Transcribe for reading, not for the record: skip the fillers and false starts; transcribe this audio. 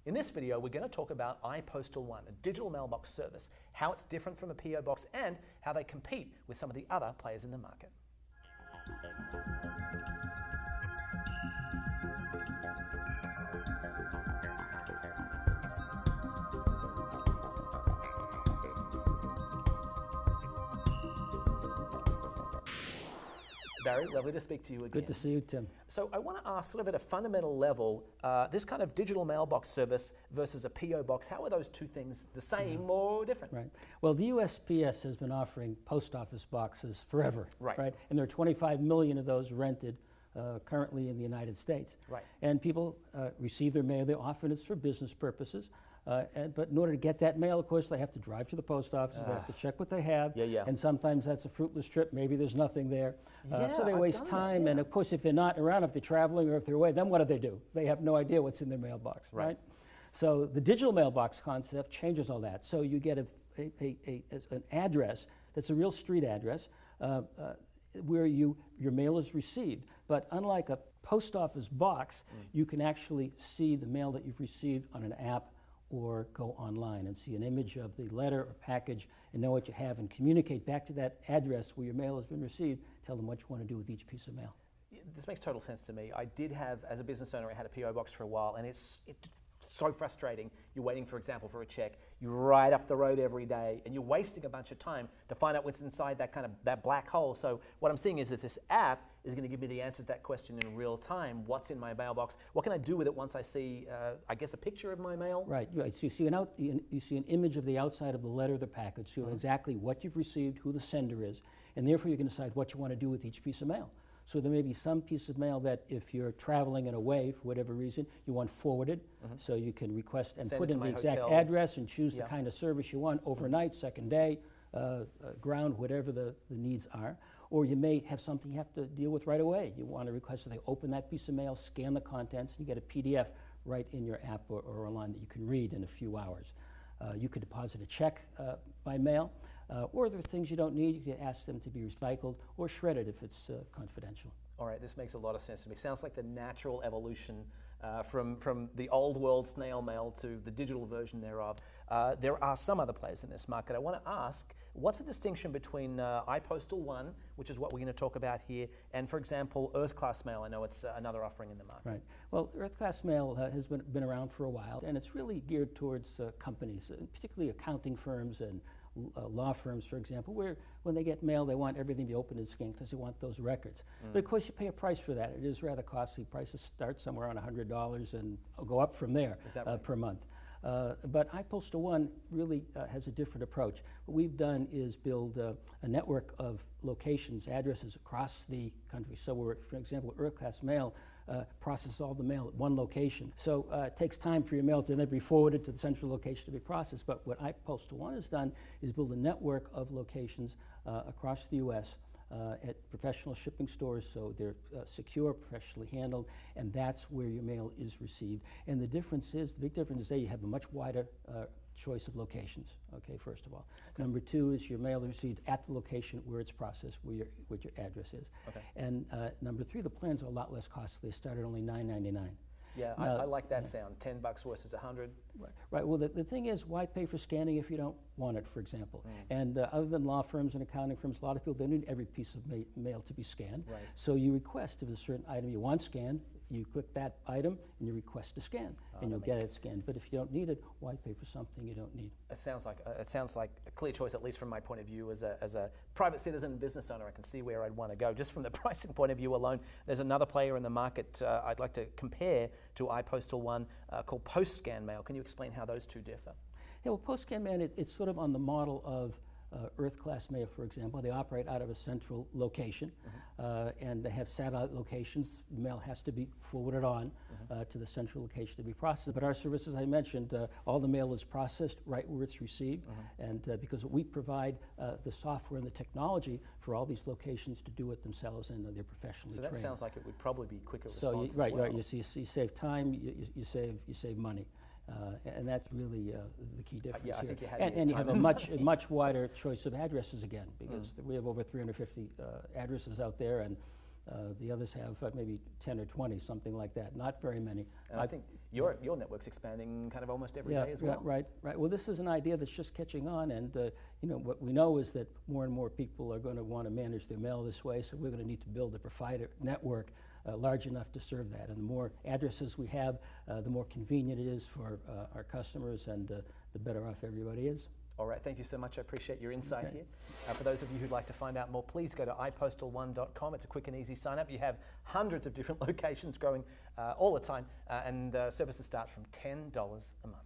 In this video, we're going to talk about iPostal One, a digital mailbox service, how it's different from a PO box, and how they compete with some of the other players in the market. Barry, lovely to speak to you again. Good to see you, Tim. So I want to ask, sort of at a fundamental level, this kind of digital mailbox service versus a PO box, how are those two things the same or different? Right. Well, the USPS has been offering post office boxes forever. Right. And there are 25 million of those rented currently in the United States. Right. And people receive their mail. Often it's for business purposes. But in order to get that mail, of course, they have to drive to the post office. They have to check what they have. Yeah. And sometimes that's a fruitless trip. Maybe there's nothing there. So they I've waste done time. that, And of course, if they're not around, if they're traveling or if they're away, then what do? They have no idea what's in their mailbox, right? So the digital mailbox concept changes all that. So you get an address that's a real street address where your mail is received. But unlike a post office box, you can actually see the mail that you've received on an app or go online and see an image of the letter or package and know what you have and communicate back to that address where your mail has been received, tell them what you want to do with each piece of mail. This makes total sense to me. I did have, as a business owner, I had a PO box for a while, and it's so frustrating. You're waiting, for example, for a check. You ride up the road every day, and you're wasting a bunch of time to find out what's inside that black hole. So what I'm seeing is that this app is going to give me the answer to that question in real time. What's in my mailbox? What can I do with it once I see, I guess, a picture of my mail? Right. So you see an image of the outside of the letter or the package, so you know exactly what you've received, who the sender is, and therefore you can decide what you want to do with each piece of mail. So there may be some piece of mail that if you're traveling and away for whatever reason, you want forwarded, so you can request and Send put it in to the my exact hotel. address and choose the kind of service you want, overnight, second day, ground, whatever the needs are. Or you may have something you have to deal with right away. You want to request that they open that piece of mail, scan the contents, and you get a PDF right in your app or online that you can read in a few hours. You could deposit a check by mail, or there are things you don't need. You could ask them to be recycled or shredded if it's confidential. All right, this makes a lot of sense to me. Sounds like the natural evolution from the old world snail mail to the digital version thereof. There are some other players in this market. I want to ask, what's the distinction between iPostal One, which is what we're going to talk about here, and, for example, Earth Class Mail? I know it's another offering in the market. Right. Well, Earth Class Mail has been around for a while, and it's really geared towards companies, particularly accounting firms and law firms, for example, where when they get mail, they want everything to be open and scanned because they want those records. But of course, you pay a price for that. It is rather costly. Prices start somewhere around $100 and go up from there per month. But iPostal One really has a different approach. What we've done is build a network of locations, addresses across the country. So we're, for example, Earth Class Mail processes all the mail at one location. So it takes time for your mail to then be forwarded to the central location to be processed. But what iPostal One has done is build a network of locations across the U.S. At professional shipping stores, so they're secure, professionally handled, and that's where your mail is received. And the difference is, the big difference is that you have a much wider choice of locations, okay, first of all. Okay. Number two is your mail is received at the location where it's processed, what your address is. Okay. And number three, the plans are a lot less costly. They start at only $9.99. Yeah, I like that sound. $10 versus $100. Right. Well, the thing is, why pay for scanning if you don't want it, for example? And other than law firms and accounting firms, a lot of people don't need every piece of mail to be scanned. Right. So you request, if there's a certain item you want scanned, you click that item and you request to scan, and you'll get it scanned. But if you don't need it, why pay for something you don't need? It sounds like a clear choice, at least from my point of view as a private citizen and business owner. I can see where I'd want to go. Just from the pricing point of view alone, there's another player in the market I'd like to compare to iPostal One called PostScan Mail. Can you explain how those two differ? Yeah, well, PostScan Mail, it's sort of on the model of Earth Class Mail, for example. They operate out of a central location, and they have satellite locations. Mail has to be forwarded on to the central location to be processed. But our service, as I mentioned, all the mail is processed right where it's received, and because we provide the software and the technology for all these locations to do it themselves, and they're professionally trained. So that sounds like it would probably be quicker response So as well. right. You save time. You save money. And that's really the key difference yeah, I here. think you had And you have a much wider choice of addresses again, because we have over 350 addresses out there, and The others have maybe 10 or 20, something like that. Not very many. And I think your network's expanding kind of almost every day as well. Right. Well, this is an idea that's just catching on, and what we know is that more and more people are going to want to manage their mail this way. So we're going to need to build a provider network large enough to serve that. And the more addresses we have, the more convenient it is for our customers, and the better off everybody is. All right, thank you so much. I appreciate your insight here. For those of you who'd like to find out more, please go to ipostal1.com. It's a quick and easy sign up. You have hundreds of different locations growing all the time, and services start from $10 a month.